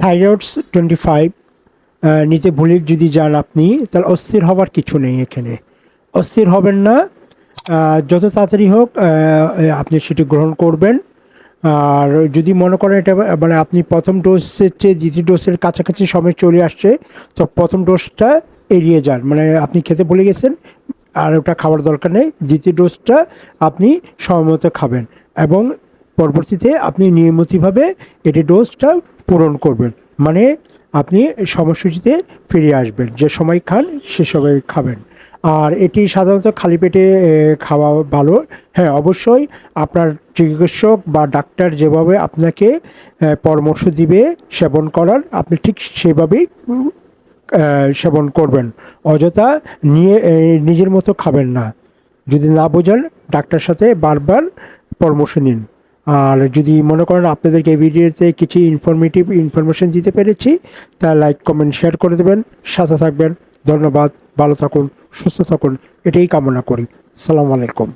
থাইরয়েডস 25 নিতে ভুলে যদি যান আপনি, তাহলে অস্থির হওয়ার কিছু নেই এখানে। অস্থির হবেন না, যত তাড়াতাড়ি হোক আপনি সেটি গ্রহণ করবেন। আর যদি মনে করেন এটা মানে আপনি প্রথম ডোজের চেয়ে দ্বিতীয় ডোজের কাছাকাছি সময় চলে আসছে, তো প্রথম ডোজটা এড়িয়ে যান, মানে আপনি খেতে ভুলে গেছেন আর ওটা খাওয়ার দরকার নেই। দ্বিতীয় ডোজটা আপনি সময়মতো খাবেন এবং পরবর্তীতে আপনি নিয়মিতভাবে এটি ডোজটা পূরণ করবেন, মানে আপনি সময়সূচিতে ফিরে আসবেন, যে সময় খান সে সময় খাবেন। আর এটি সাধারণত খালি পেটে খাওয়া ভালো। হ্যাঁ, অবশ্যই আপনার চিকিৎসক বা ডাক্তার যেভাবে আপনাকে পরামর্শ দিবে সেবন করার, আপনি ঠিক সেভাবেই সেবন করবেন। অযথা নিজের মতো খাবেন না। যদি না বোঝেন ডাক্তার সাথে বারবার পরামর্শ নিন। আর যদি মনে করেন আপনাদেরকে এই ভিডিওতে কিছু ইনফরমেশন দিতে পেরেছি, তা লাইক কমেন্ট শেয়ার করে দেবেন, সাথে থাকবেন। ধন্যবাদ, ভালো থাকুন, সুস্থ থাকুন, এটাই কামনা করি। আসসালামু আলাইকুম।